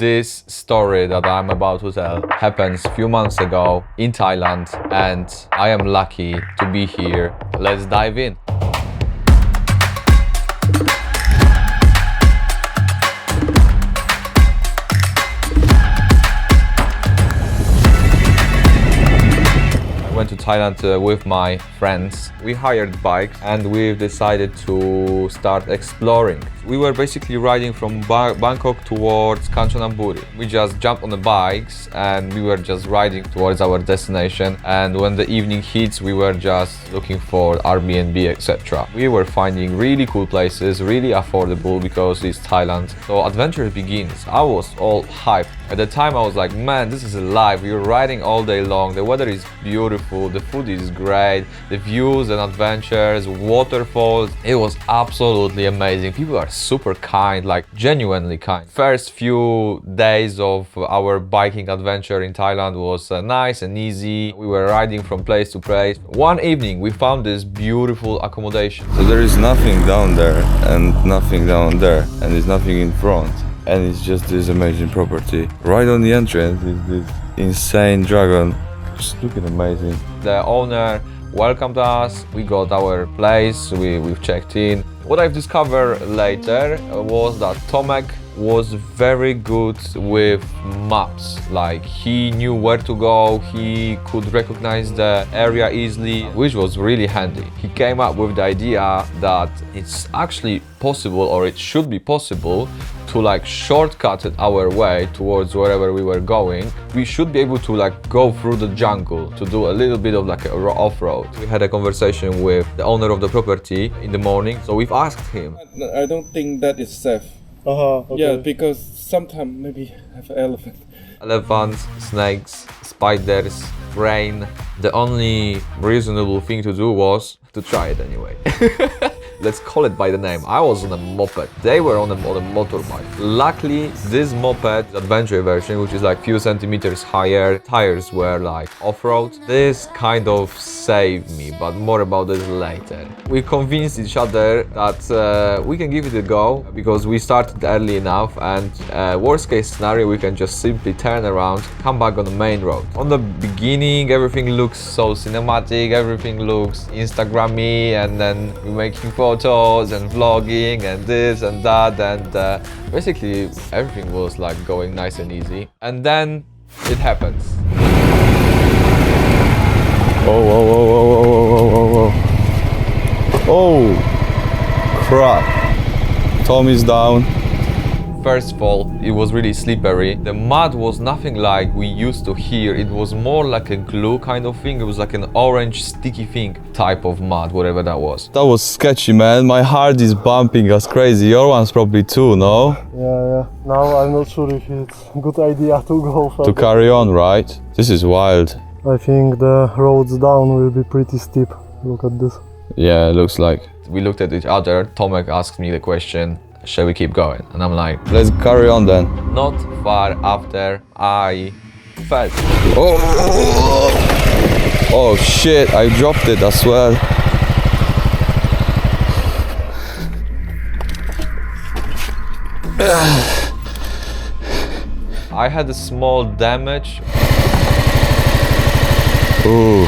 This story that I'm about to tell happens a few months ago in Thailand, and I am lucky to be here. Let's dive in. Went to Thailand with my friends. We hired bikes and we've decided to start exploring. We were basically riding from Bangkok towards Kanchanaburi. We just jumped on the bikes and we were just riding towards our destination, and when the evening hits we were just looking for Airbnb, etc. We were finding really cool places, really affordable because it's Thailand. So adventure begins. I was all hyped. At the time I was like, man, this is alive. We're riding all day long. The weather is beautiful. The food is great. The views and adventures, waterfalls. It was absolutely amazing. People are super kind, like genuinely kind. First few days of our biking adventure in Thailand was nice and easy. We were riding from place to place. One evening we found this beautiful accommodation. So there is nothing down there and nothing down there, and there's nothing in front. And it's just this amazing property. Right on the entrance is this insane dragon. Just looking amazing. The owner welcomed us. We got our place. We've checked in. What I've discovered later was that Tomek was very good with maps. Like, he knew where to go, he could recognize the area easily, which was really handy. He came up with the idea that it's actually possible, or it should be possible, to like shortcut our way towards wherever we were going. We should be able to like go through the jungle to do a little bit of like a off-road. We had a conversation with the owner of the property in the morning, so we've asked him. I don't think that is safe. Okay. Yeah, because sometimes maybe have elephant. Elephants, snakes, spiders, rain. The only reasonable thing to do was to try it anyway. Let's call it by the name. I was on a moped. They were on a motorbike. Luckily, this moped adventure version, which is like few centimeters higher, tires were like off-road. This kind of saved me, but more about this later. We convinced each other that we can give it a go because we started early enough, and worst case scenario, we can just simply turn around, come back on the main road. On the beginning, everything looks so cinematic, everything looks Instagrammy, and then we're making photos and vlogging and this and that, and basically everything was like going nice and easy. And then it happens. Whoa, whoa, whoa, whoa, whoa, whoa, whoa, whoa. Oh, crap. Tommy's down. First of all, it was really slippery. The mud was nothing like we used to here. It was more like a glue kind of thing. It was like an orange sticky thing type of mud, whatever that was. That was sketchy, man. My heart is bumping as crazy. Your one's probably too, no? Yeah. Now I'm not sure if it's a good idea to go further. To carry on, right? This is wild. I think the roads down will be pretty steep. Look at this. Yeah, it looks like. We looked at each other. Tomek asked me the question, shall we keep going? And I'm like, Let's carry on then. not far after I fell. Oh shit, I dropped it as well. I had a small damage. Ooh.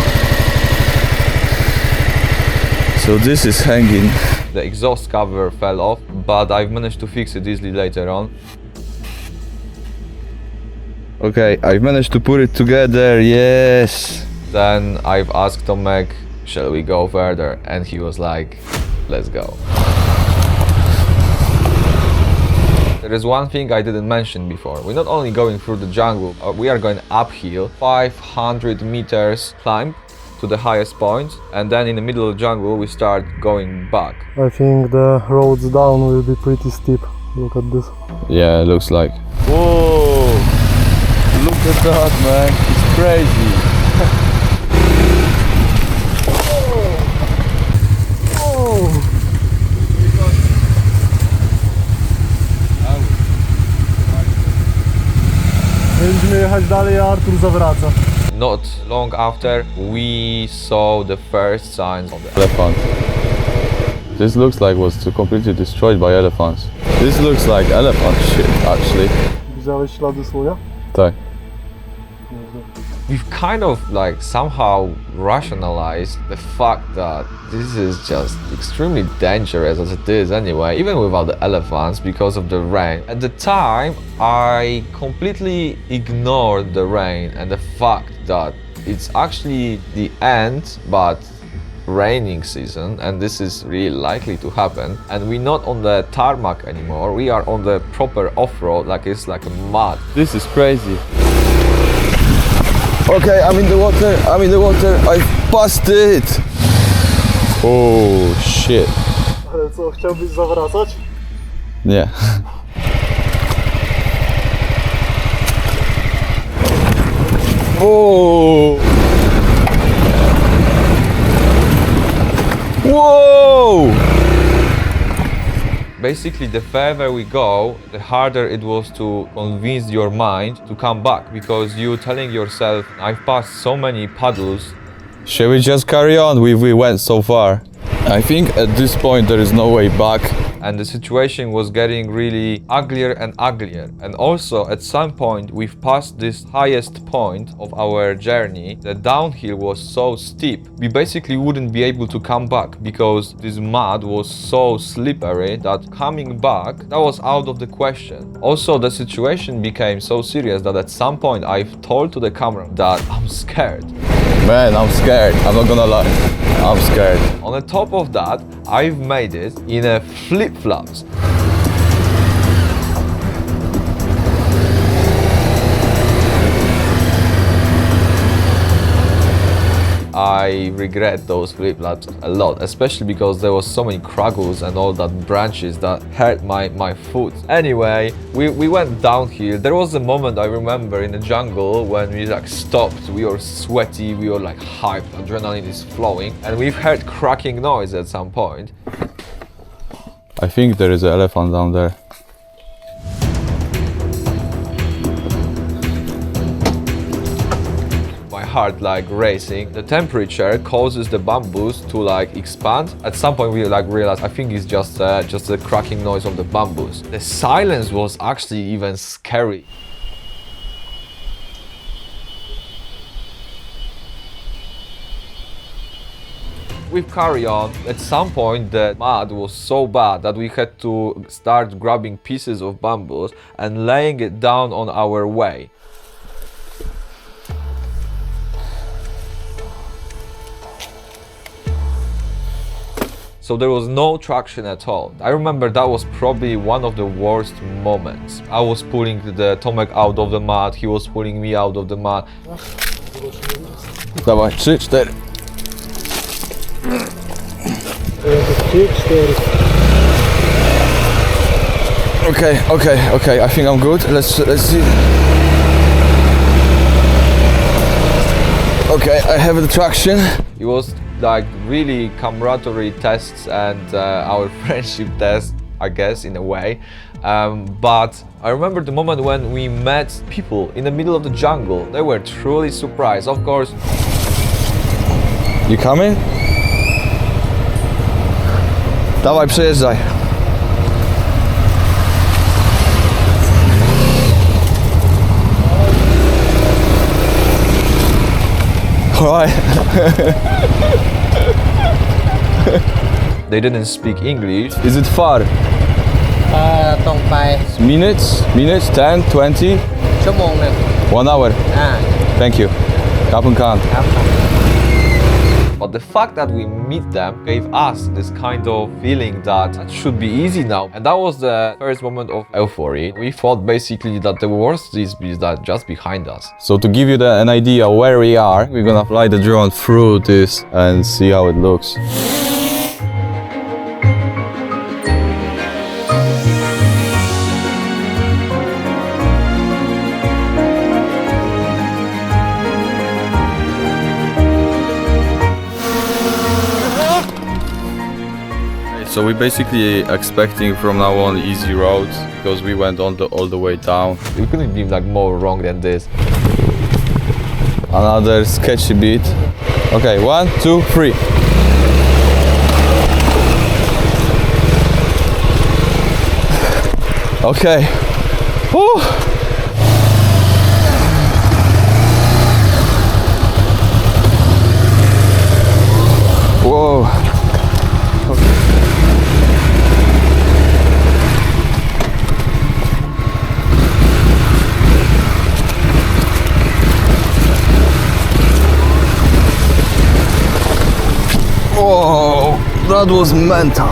So this is hanging. The exhaust cover fell off, but I've managed to fix it easily later on. Okay, I've managed to put it together, yes. Then I've asked Tomek, shall we go further? And he was like, let's go. There is one thing I didn't mention before. We're not only going through the jungle, we are going uphill, 500 meters climb to the highest point, and then in the middle of the jungle we start going back. I think the roads down will be pretty steep. Look at this. Yeah, it looks like. Whoa! Look at that, man. It's crazy. Będziemy jechać dalej, a Artur zawraca. Not long after, we saw the first signs of the Elephant. This looks like was completely destroyed by elephants. This looks like elephant shit, actually. Widziałeś ślady słonia? Tak. We've kind of like somehow rationalized the fact that this is just extremely dangerous as it is anyway, even without the elephants because of the rain. At the time, I completely ignored the rain and the fact that it's actually the end, but raining season, and this is really likely to happen, and we're not on the tarmac anymore, we are on the proper off-road, like it's like a mud. This is crazy. Okay, I'm in the water, I passed it! Oh shit. Ale co, chciałbyś zawracać? Nie. Whoa! Whoa! Basically, the further we go, the harder it was to convince your mind to come back, because you're telling yourself, I've passed so many puddles. Shall we just carry on? We went so far. I think at this point there is no way back. And the situation was getting really uglier and uglier. And also, at some point, we've passed this highest point of our journey. The downhill was so steep, we basically wouldn't be able to come back because this mud was so slippery that coming back, that was out of the question. Also, the situation became so serious that at some point I've told to the camera that I'm scared. Man, I'm scared. I'm not gonna lie. I'm scared. On the top of that, I've made it in a flip-flops. I regret those flip-flops a lot, especially because there was so many craggles and all that branches that hurt my foot. Anyway, we went downhill. There was a moment I remember in the jungle when we like stopped, we were sweaty, we were like hyped, adrenaline is flowing, and we've heard cracking noise at some point. I think there is an elephant down there. Heart like racing. The temperature causes the bamboos to like expand. At some point we like realized I think it's just the cracking noise of the bamboos. The silence was actually even scary. We carry on. At some point the mud was so bad that we had to start grabbing pieces of bamboos and laying it down on our way. So there was no traction at all. I remember that was probably one of the worst moments. I was pulling the Tomek out of the mud, he was pulling me out of the mud. Dawaj, 3, 4. 3, 4. Okay, I think I'm good. Let's see. Okay, I have the traction. It was like really camaraderie tests and our friendship test, I guess, in a way. But I remember the moment when we met people in the middle of the jungle. They were truly surprised, of course. You coming? Dawaj, przejeżdżaj. Alright. They didn't speak English. Is it far? ตรงไป Minutes, 10, 20, ชั่วโมงหนึ่ง 1 hour. Thank you. ขอบคุณครับ ครับ But the fact that we meet them gave us this kind of feeling that it should be easy now. And that was the first moment of euphoria. We thought basically that the worst is that just behind us. So to give you an idea where we are, we're gonna fly the drone through this and see how it looks. So we're basically expecting from now on easy roads because we went all the way down. We couldn't be like more wrong than this. Another sketchy bit. Okay, 1, 2, 3. Okay. Whew. That was mental.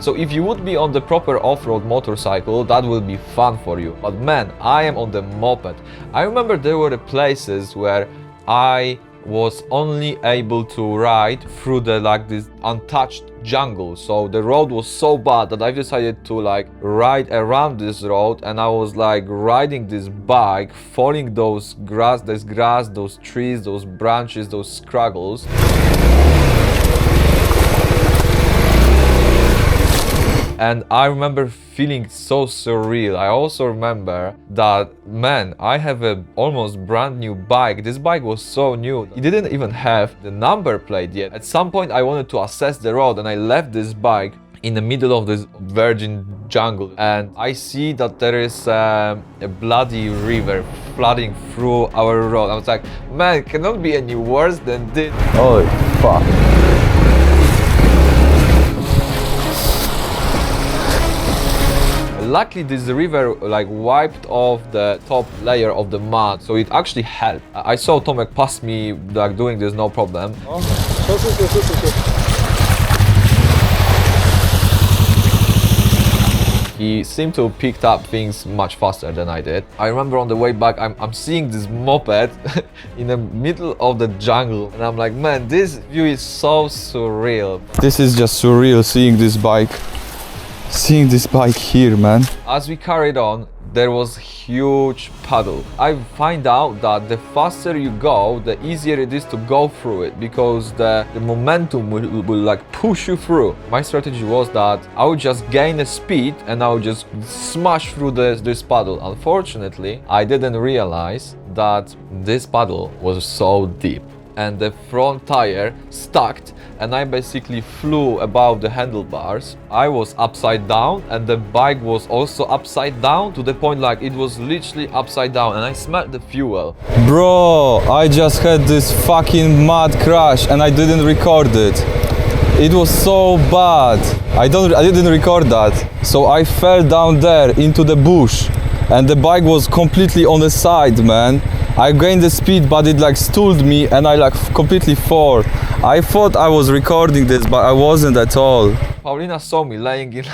So if you would be on the proper off-road motorcycle, that will be fun for you. But man, I am on the moped. I remember there were places where I was only able to ride through this untouched jungle. So the road was so bad that I decided to ride around this road, and I was riding this bike, following those grass, those trees, those branches, those scraggles. And I remember feeling so surreal. I also remember that, man, I have a almost brand new bike. This bike was so new. It didn't even have the number plate yet. At some point I wanted to assess the road, and I left this bike in the middle of this virgin jungle, and I see that there is a bloody river flooding through our road. I was like, man, it cannot be any worse than this. Holy fuck. Luckily, this river wiped off the top layer of the mud, so it actually helped. I saw Tomek pass me doing this no problem. He seemed to have picked up things much faster than I did. I remember on the way back, I'm seeing this moped in the middle of the jungle, and I'm like, man, this view is so surreal. This is just surreal, seeing this bike. Seeing this bike here, man. As we carried on, there was huge puddle. I find out that the faster you go, the easier it is to go through it, because the momentum will push you through. My strategy was that I would just gain a speed and I would just smash through this puddle. Unfortunately, I didn't realize that this puddle was so deep, and the front tire stuck, and I basically flew above the handlebars. I was upside down, and the bike was also upside down, to the point it was literally upside down, and I smelled the fuel. Bro, I just had this fucking mad crash and I didn't record it. It was so bad. I didn't record that. So I fell down there into the bush, and the bike was completely on the side, man. I gained the speed, but it stalled me, and I completely fall. I thought I was recording this, but I wasn't at all. Paulina saw me laying in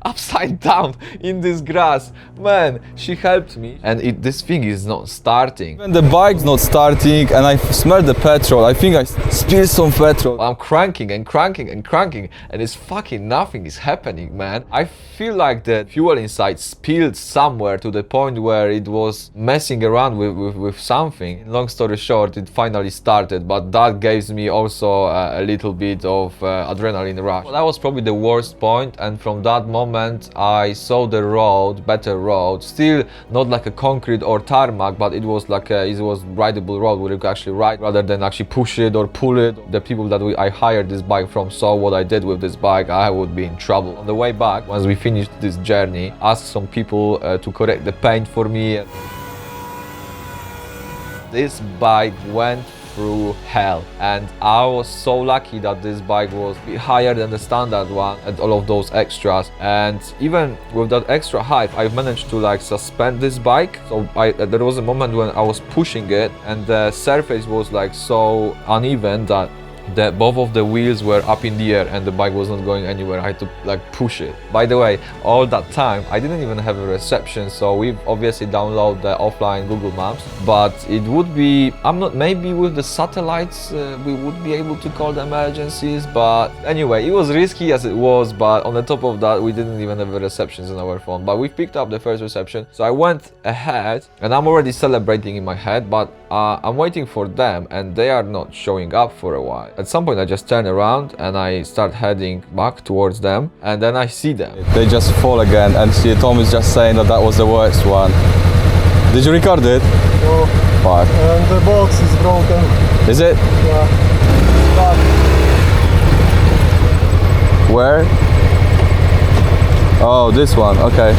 upside down in this grass. Man, she helped me, and this thing is not starting. When the bike's not starting, and I smell the petrol, I think I spilled some petrol. I'm cranking and cranking and cranking, and it's fucking nothing is happening, man. I feel like the fuel inside spilled somewhere, to the point where it was messing around with something. Long story short, it finally started, but that gives me also a little bit of adrenaline rush. Well, that was probably the worst point, and from that moment I saw the road, better road, still not like a concrete or tarmac, but it was it was rideable road where you could actually ride rather than actually push it or pull it. The people that I hired this bike from saw what I did with this bike. I would be in trouble. On the way back, once we finished this journey, asked some people to correct the paint for me. This bike went through hell, and I was so lucky that this bike was a bit higher than the standard one and all of those extras. And even with that extra height, I managed to suspend this bike. So there was a moment when I was pushing it, and the surface was so uneven that both of the wheels were up in the air, and the bike was not going anywhere. I had to push it. By the way, all that time I didn't even have a reception, so we've obviously downloaded the offline Google Maps, but it would be, maybe with the satellites we would be able to call the emergencies, but anyway, it was risky as it was. But on the top of that, we didn't even have a reception on our phone, but we picked up the first reception. So I went ahead, and I'm already celebrating in my head, but I'm waiting for them, and they are not showing up for a while. At some point I just turn around and I start heading back towards them, and then I see them. They just fall again, and Tom is just saying that was the worst one. Did you record it? No. Fuck. And the box is broken. Is it? Yeah. But Where? Oh, this one, okay.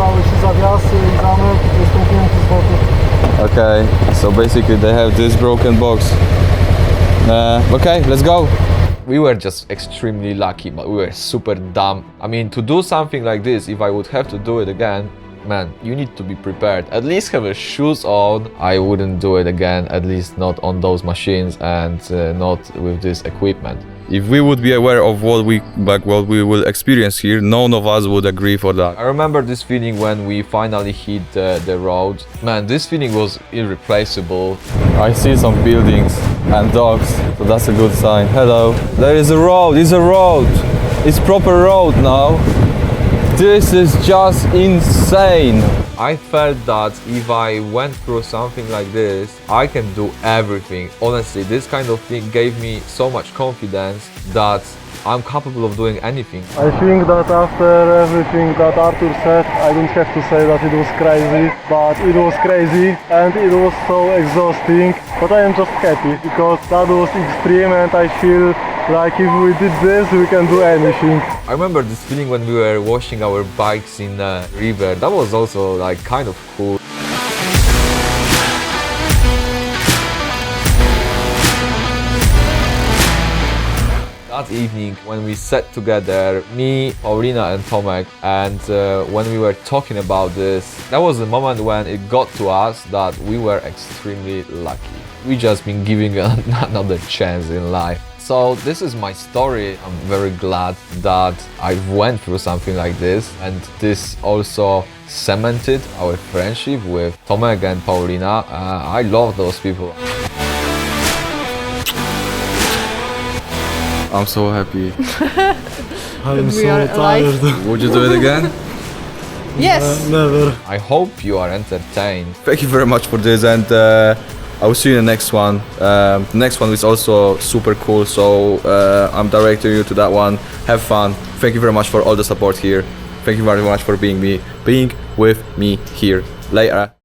wyrwały się zawiasy i zamek, jest zamknięty z boku. Okay, so basically they have this broken box. Okay, let's go. We were just extremely lucky, but we were super dumb. I mean, to do something like this, if I would have to do it again, man, you need to be prepared. At least have shoes on. I wouldn't do it again, at least not on those machines and not with this equipment. If we would be aware of what we will experience here, none of us would agree for that. I remember this feeling when we finally hit the road. Man, this feeling was irreplaceable. I see some buildings and dogs, so that's a good sign. Hello. There is a road, it's a road. It's proper road now. This is just insane. I felt that if I went through something like this, I can do everything. Honestly, this kind of thing gave me so much confidence that I'm capable of doing anything. I think that after everything that Arthur said, I don't have to say that it was crazy, but it was crazy and it was so exhausting. But I am just happy because that was extreme and I feel like if we did this, we can do anything. I remember this feeling when we were washing our bikes in the river. That was also like kind of cool. That evening when we sat together, me, Paulina and Tomek, and when we were talking about this, that was the moment when it got to us that we were extremely lucky. We just been giving another chance in life. So this is my story. I'm very glad that I went through something like this, and this also cemented our friendship with Tomek and Paulina. I love those people. I'm so happy. I'm We so are alive. tired. Would you do it again? Yes. Never. I hope you are entertained. Thank you very much for this, and I will see you in the next one. The next one is also super cool, so I'm directing you to that one. Have fun. Thank you very much for all the support here. Thank you very much for being with me here. Later.